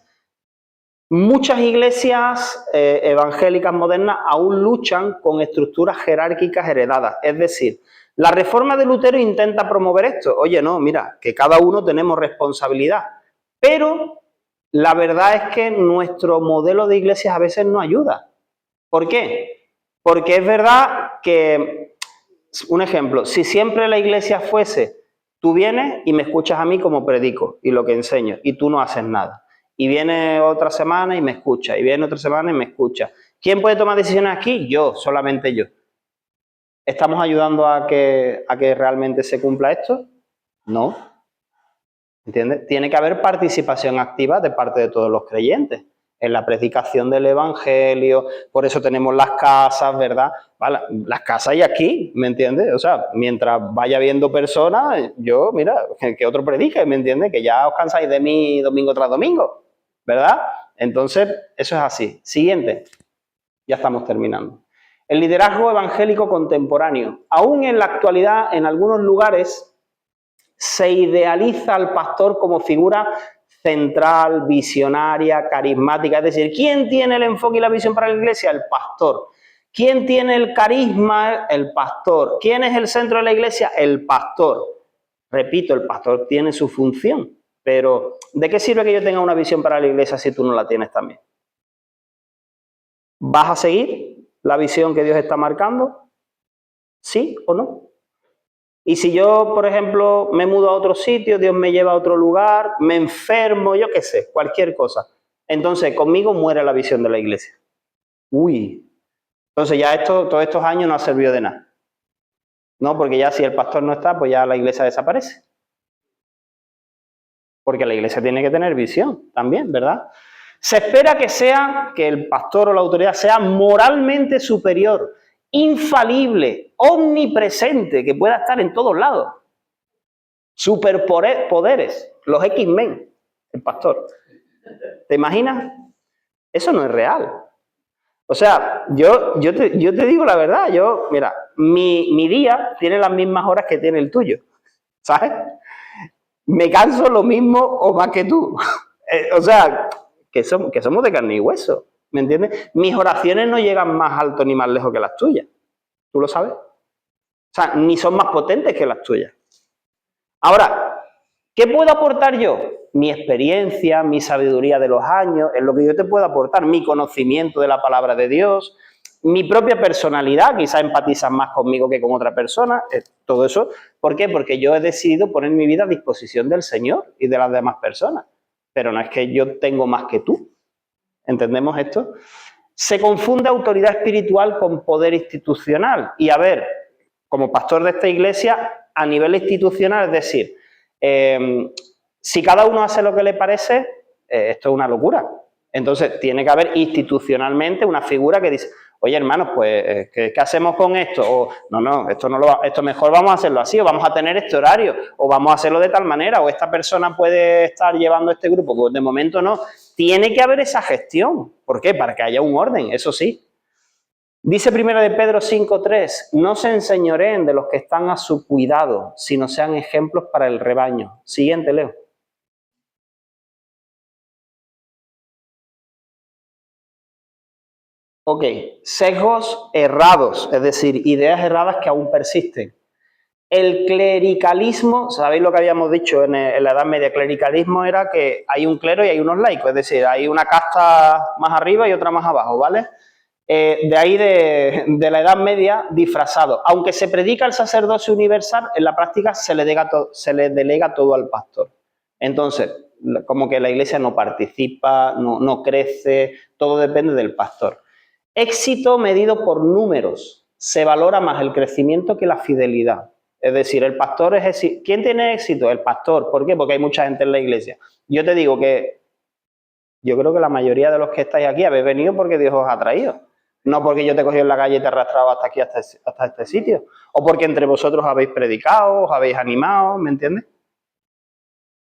muchas iglesias evangélicas modernas aún luchan con estructuras jerárquicas heredadas. Es decir, la reforma de Lutero intenta promover esto. Oye, no, mira, que cada uno tenemos responsabilidad. Pero la verdad es que nuestro modelo de iglesias a veces no ayuda. ¿Por qué? Porque es verdad que, un ejemplo, si siempre la iglesia fuese, tú vienes y me escuchas a mí como predico y lo que enseño, y tú no haces nada. Y viene otra semana y me escucha, y viene otra semana y me escucha. ¿Quién puede tomar decisiones aquí? Yo, solamente yo. ¿Estamos ayudando a que realmente se cumpla esto? No. ¿Entiendes? Tiene que haber participación activa de parte de todos los creyentes en la predicación del evangelio. Por eso tenemos las casas, ¿verdad? Vale, las casas y aquí, ¿me entiendes? O sea, mientras vaya viendo personas, yo, mira, que otro predique, ¿me entiendes? Que ya os cansáis de mí domingo tras domingo, ¿verdad? Entonces, eso es así. Siguiente. Ya estamos terminando. El liderazgo evangélico contemporáneo. Aún en la actualidad, en algunos lugares, se idealiza al pastor como figura central, visionaria, carismática. Es decir, ¿quién tiene el enfoque y la visión para la iglesia? El pastor. ¿Quién tiene el carisma? El pastor. ¿Quién es el centro de la iglesia? El pastor. Repito, el pastor tiene su función. Pero, ¿de qué sirve que yo tenga una visión para la iglesia si tú no la tienes también? ¿Vas a seguir la visión que Dios está marcando? ¿Sí o no? Y si yo, por ejemplo, me mudo a otro sitio, Dios me lleva a otro lugar, me enfermo, yo qué sé, cualquier cosa. Entonces, conmigo muere la visión de la iglesia. Uy. Entonces ya todos estos años no ha servido de nada. No, porque ya si el pastor no está, pues ya la iglesia desaparece. Porque la iglesia tiene que tener visión también, ¿verdad? Se espera que el pastor o la autoridad sea moralmente superior, infalible, omnipresente, que pueda estar en todos lados. Superpoderes, los X-Men, el pastor. ¿Te imaginas? Eso no es real. O sea, yo te digo la verdad, mira, mi día tiene las mismas horas que tiene el tuyo, ¿sabes? me canso lo mismo o más que tú. O sea, que somos de carne y hueso, ¿me entiendes? Mis oraciones no llegan más alto ni más lejos que las tuyas. ¿Tú lo sabes? O sea, ni son más potentes que las tuyas. Ahora, ¿qué puedo aportar yo? Mi experiencia, mi sabiduría de los años, es lo que yo te puedo aportar, mi conocimiento de la palabra de Dios, mi propia personalidad, quizá empatizas más conmigo que con otra persona, todo eso. ¿Por qué? Porque yo he decidido poner mi vida a disposición del Señor y de las demás personas. Pero no es que yo tengo más que tú. ¿Entendemos esto? Se confunde autoridad espiritual con poder institucional. Y a ver, como pastor de esta iglesia, a nivel institucional, es decir, si cada uno hace lo que le parece, esto es una locura. Entonces, tiene que haber institucionalmente una figura que dice, oye, hermanos, pues, ¿qué hacemos con esto? O, no, esto mejor vamos a hacerlo así, o vamos a tener este horario, o vamos a hacerlo de tal manera, o esta persona puede estar llevando este grupo, pues de momento no. Tiene que haber esa gestión. ¿Por qué? Para que haya un orden, eso sí. Dice 1 de Pedro 5:3, no se enseñoreen de los que están a su cuidado, sino sean ejemplos para el rebaño. Siguiente, Leo. Ok, sesgos errados, es decir, ideas erradas que aún persisten. El clericalismo, ¿sabéis lo que habíamos dicho en la Edad Media? Clericalismo era que hay un clero y hay unos laicos, es decir, hay una casta más arriba y otra más abajo, ¿vale? De ahí de la Edad Media disfrazado. Aunque se predica el sacerdocio universal, en la práctica se le delega todo al pastor. Entonces, como que la iglesia no participa, no crece, todo depende del pastor. Éxito medido por números. Se valora más el crecimiento que la fidelidad. Es decir, el pastor es éxito. ¿Quién tiene éxito? El pastor. ¿Por qué? Porque hay mucha gente en la iglesia. Yo te digo que yo creo que la mayoría de los que estáis aquí habéis venido porque Dios os ha traído. No porque yo te he cogido en la calle y te he arrastrado hasta aquí, hasta este sitio. O porque entre vosotros habéis predicado, os habéis animado, ¿me entiendes?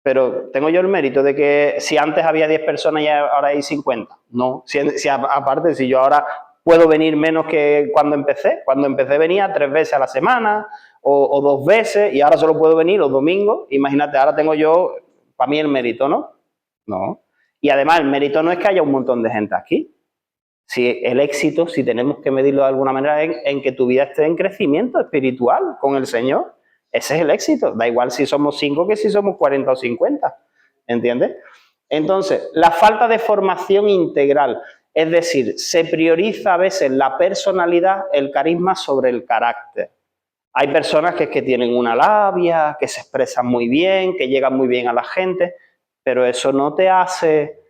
Pero tengo yo el mérito de que si antes había 10 personas y ahora hay 50. No, aparte, si yo ahora puedo venir menos que cuando empecé. Cuando empecé venía 3 veces a la semana o 2 veces y ahora solo puedo venir los domingos. Imagínate, ahora tengo yo, para mí el mérito, ¿no? No. Y además el mérito no es que haya un montón de gente aquí. Si el éxito, si tenemos que medirlo de alguna manera, en que tu vida esté en crecimiento espiritual con el Señor. Ese es el éxito. Da igual si somos 5 que si somos 40 o 50. ¿Entiendes? Entonces, la falta de formación integral. Es decir, se prioriza a veces la personalidad, el carisma sobre el carácter. Hay personas que tienen una labia, que se expresan muy bien, que llegan muy bien a la gente, pero eso no te hace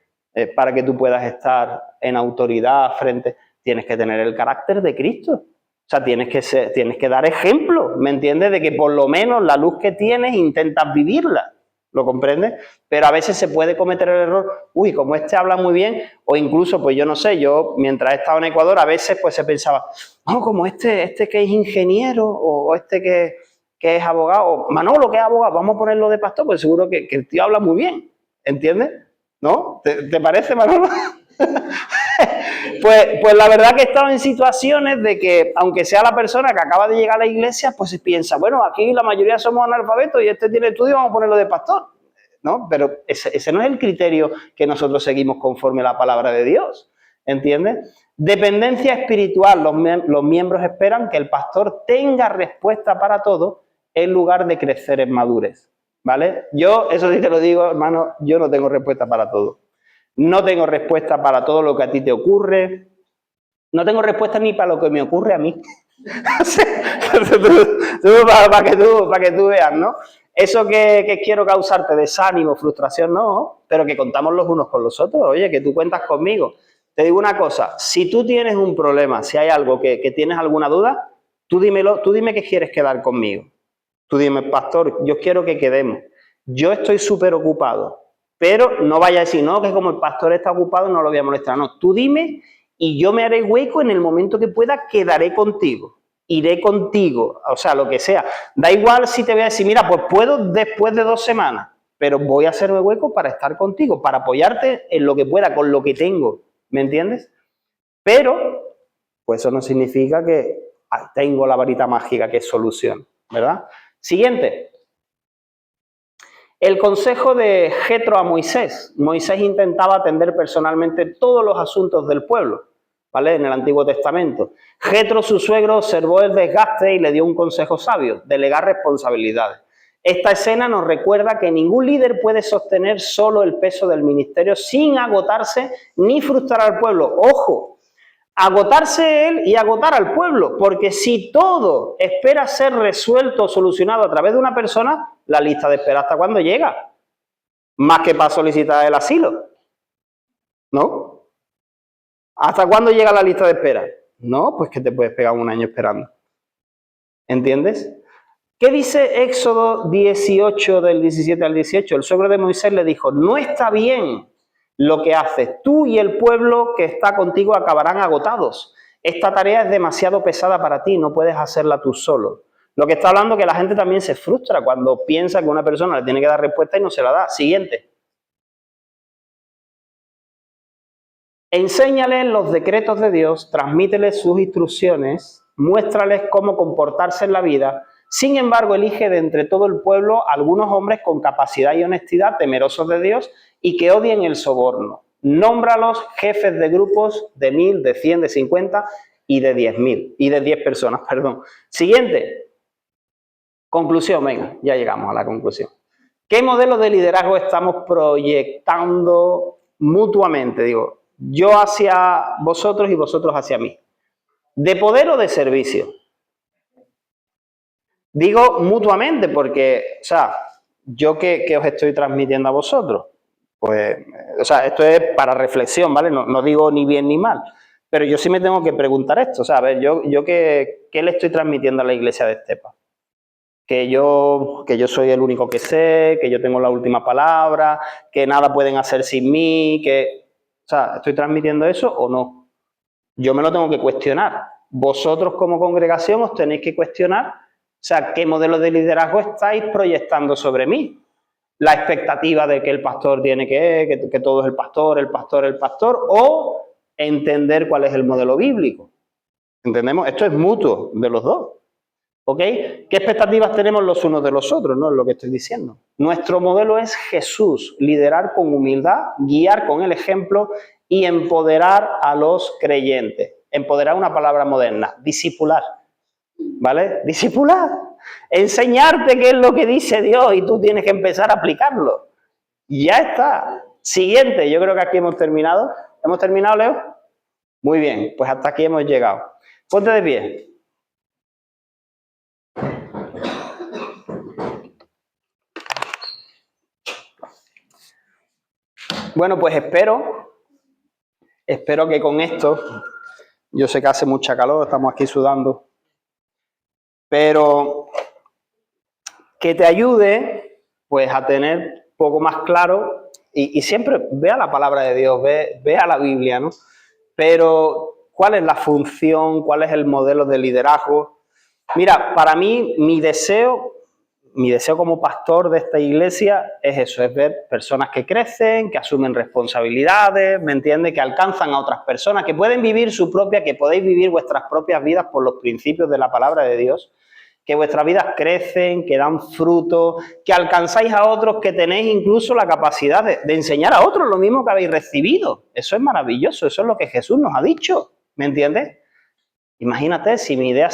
para que tú puedas estar en autoridad frente. Tienes que tener el carácter de Cristo. O sea, tienes que dar ejemplo, ¿me entiendes? De que por lo menos la luz que tienes intentas vivirla, ¿lo comprendes? Pero a veces se puede cometer el error, uy, como este habla muy bien, o incluso, pues yo no sé, yo mientras he estado en Ecuador a veces pues se pensaba, no, como este que es ingeniero, o este que es abogado, o Manolo que es abogado, vamos a ponerlo de pastor, pues seguro que el tío habla muy bien, ¿entiendes? ¿No? ¿Te parece, Manolo? Pues la verdad que he estado en situaciones de que, aunque sea la persona que acaba de llegar a la iglesia, pues se piensa, bueno, aquí la mayoría somos analfabetos y este tiene estudio, vamos a ponerlo de pastor. ¿No? Pero ese no es el criterio que nosotros seguimos conforme a la palabra de Dios. ¿Entiendes? Dependencia espiritual. Los miembros esperan que el pastor tenga respuesta para todo en lugar de crecer en madurez. ¿Vale? Yo, eso sí te lo digo, hermano, yo no tengo respuesta para todo. No tengo respuesta para todo lo que a ti te ocurre. No tengo respuesta ni para lo que me ocurre a mí. para que tú veas, ¿no? Eso que quiero causarte desánimo, frustración, no, pero que contamos los unos con los otros. Oye, que tú cuentas conmigo. Te digo una cosa, si tú tienes un problema, si hay algo que tienes alguna duda, tú dímelo, tú dime que quieres quedar conmigo. Tú dime, pastor, yo quiero que quedemos. Yo estoy súper ocupado. Pero no vaya a decir, no, que como el pastor está ocupado no lo voy a molestar. No, tú dime y yo me haré hueco en el momento que pueda, quedaré contigo. Iré contigo, o sea, lo que sea. Da igual si te voy a decir, mira, pues puedo después de 2 semanas, pero voy a hacerme hueco para estar contigo, para apoyarte en lo que pueda, con lo que tengo. ¿Me entiendes? Pero, pues eso no significa que tengo la varita mágica que es solución, ¿verdad? Siguiente. El consejo de Jetro a Moisés. Moisés intentaba atender personalmente todos los asuntos del pueblo, ¿vale? En el Antiguo Testamento. Jetro, su suegro, observó el desgaste y le dio un consejo sabio: delegar responsabilidades. Esta escena nos recuerda que ningún líder puede sostener solo el peso del ministerio sin agotarse ni frustrar al pueblo. ¡Ojo! Agotarse él y agotar al pueblo, porque si todo espera ser resuelto o solucionado a través de una persona, la lista de espera hasta cuándo llega, más que para solicitar el asilo, ¿no? ¿Hasta cuándo llega la lista de espera? No, pues que te puedes pegar un año esperando, ¿entiendes? ¿Qué dice Éxodo 18 del 17 al 18? El suegro de Moisés le dijo: no está bien lo que haces, tú y el pueblo que está contigo acabarán agotados. Esta tarea es demasiado pesada para ti, no puedes hacerla tú solo. Lo que está hablando es que la gente también se frustra cuando piensa que una persona le tiene que dar respuesta y no se la da. Siguiente. Enséñales los decretos de Dios, transmíteles sus instrucciones, muéstrales cómo comportarse en la vida. Sin embargo, elige de entre todo el pueblo algunos hombres con capacidad y honestidad, temerosos de Dios y que odien el soborno. Nómbralos jefes de grupos de 1000, de 100, de 50 y de 10.000, y de 10 personas, perdón. Siguiente. Conclusión, venga, ya llegamos a la conclusión. ¿Qué modelo de liderazgo estamos proyectando mutuamente? Digo, yo hacia vosotros y vosotros hacia mí. ¿De poder o de servicio? Digo mutuamente porque, o sea, ¿yo qué os estoy transmitiendo a vosotros? Pues, o sea, esto es para reflexión, ¿vale? No digo ni bien ni mal, pero yo sí me tengo que preguntar esto, o sea, a ver, yo ¿qué le estoy transmitiendo a la iglesia de Estepa? Que yo soy el único que sé, que yo tengo la última palabra, que nada pueden hacer sin mí, o sea, ¿estoy transmitiendo eso o no? Yo me lo tengo que cuestionar. Vosotros como congregación os tenéis que cuestionar, o sea, ¿qué modelo de liderazgo estáis proyectando sobre mí? La expectativa de que el pastor tiene que todo es el pastor, o entender cuál es el modelo bíblico. ¿Entendemos? Esto es mutuo de los dos. ¿Ok? ¿Qué expectativas tenemos los unos de los otros? No es lo que estoy diciendo. Nuestro modelo es Jesús, liderar con humildad, guiar con el ejemplo y empoderar a los creyentes. Empoderar, una palabra moderna, discipular. ¿Vale? Discipular. Enseñarte qué es lo que dice Dios y tú tienes que empezar a aplicarlo. Ya está. Siguiente, yo creo que aquí hemos terminado. ¿Hemos terminado, Leo? Muy bien, pues hasta aquí hemos llegado. Ponte de pie. Bueno, pues espero que con esto, yo sé que hace mucha calor, estamos aquí sudando, pero que te ayude pues a tener un poco más claro, y siempre vea la palabra de Dios, vea la Biblia, ¿no? Pero ¿cuál es la función? ¿Cuál es el modelo de liderazgo? Mira, para mí, mi deseo como pastor de esta iglesia es eso, es ver personas que crecen, que asumen responsabilidades, ¿me entiendes? Que alcanzan a otras personas, que pueden vivir que podéis vivir vuestras propias vidas por los principios de la palabra de Dios, que vuestras vidas crecen, que dan fruto, que alcanzáis a otros, que tenéis incluso la capacidad de enseñar a otros lo mismo que habéis recibido. Eso es maravilloso, eso es lo que Jesús nos ha dicho, ¿me entiendes? Imagínate si mi idea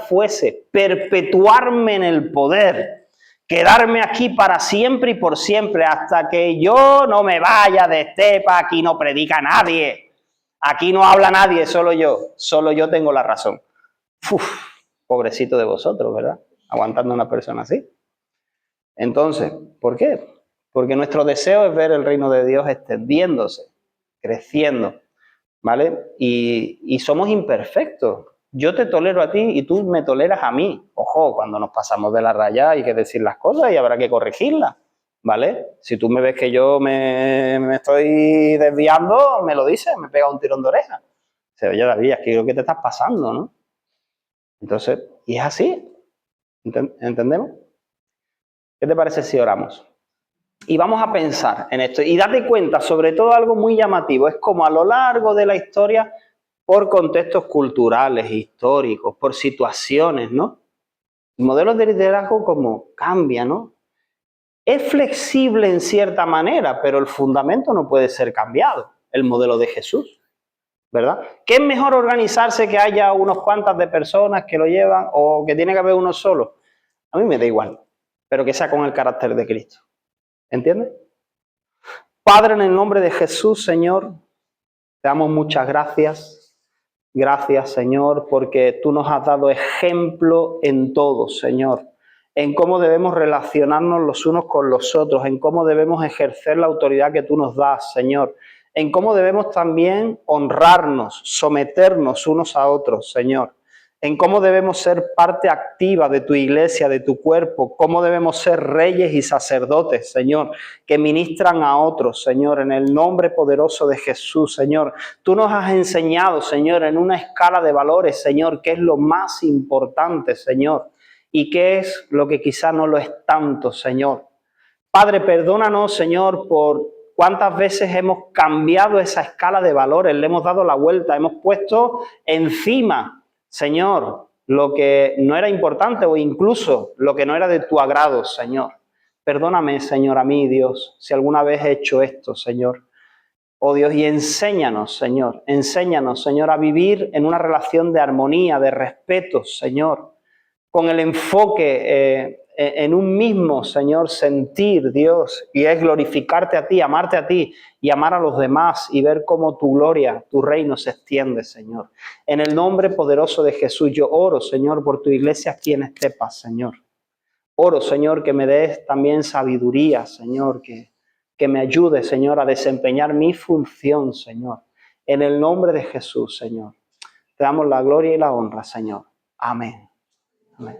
fuese perpetuarme en el poder, quedarme aquí para siempre y por siempre, hasta que yo no me vaya de Estepa. Aquí no predica nadie, aquí no habla nadie, solo yo tengo la razón. Uf, pobrecito de vosotros, ¿verdad? Aguantando a una persona así. Entonces, ¿por qué? Porque nuestro deseo es ver el reino de Dios extendiéndose, creciendo, ¿vale? Y somos imperfectos. Yo te tolero a ti y tú me toleras a mí. Ojo, cuando nos pasamos de la raya hay que decir las cosas y habrá que corregirlas, ¿vale? Si tú me ves que yo me estoy desviando, me lo dices, me pega un tirón de oreja. Se oye, David, es que creo que te estás pasando, ¿no? Entonces, y es así. ¿Entendemos? ¿Qué te parece si oramos? Y vamos a pensar en esto. Y date cuenta, sobre todo algo muy llamativo, es como a lo largo de la historia, por contextos culturales, históricos, por situaciones, ¿no? Modelos de liderazgo como cambia, ¿no? Es flexible en cierta manera, pero el fundamento no puede ser cambiado, el modelo de Jesús, ¿verdad? ¿Qué es mejor organizarse que haya unos cuantas de personas que lo llevan o que tiene que haber uno solo? A mí me da igual, pero que sea con el carácter de Cristo. ¿Entiendes? Padre, en el nombre de Jesús, Señor, te damos muchas gracias. Gracias, Señor, porque tú nos has dado ejemplo en todo, Señor. En cómo debemos relacionarnos los unos con los otros, en cómo debemos ejercer la autoridad que tú nos das, Señor. En cómo debemos también honrarnos, someternos unos a otros, Señor. En cómo debemos ser parte activa de tu iglesia, de tu cuerpo, cómo debemos ser reyes y sacerdotes, Señor, que ministran a otros, Señor, en el nombre poderoso de Jesús, Señor. Tú nos has enseñado, Señor, en una escala de valores, Señor, qué es lo más importante, Señor, y qué es lo que quizá no lo es tanto, Señor. Padre, perdónanos, Señor, por cuántas veces hemos cambiado esa escala de valores, le hemos dado la vuelta, hemos puesto encima, Señor, lo que no era importante o incluso lo que no era de tu agrado, Señor. Perdóname, Señor, a mí, Dios, si alguna vez he hecho esto, Señor. Oh Dios, y enséñanos, Señor, a vivir en una relación de armonía, de respeto, Señor, con el enfoque en un mismo, Señor, sentir, Dios, y es glorificarte a ti, amarte a ti y amar a los demás y ver cómo tu gloria, tu reino se extiende, Señor. En el nombre poderoso de Jesús, yo oro, Señor, por tu iglesia aquí en Estepa, Señor. Oro, Señor, que me des también sabiduría, Señor, que me ayude, Señor, a desempeñar mi función, Señor. En el nombre de Jesús, Señor. Te damos la gloria y la honra, Señor. Amén. Amén.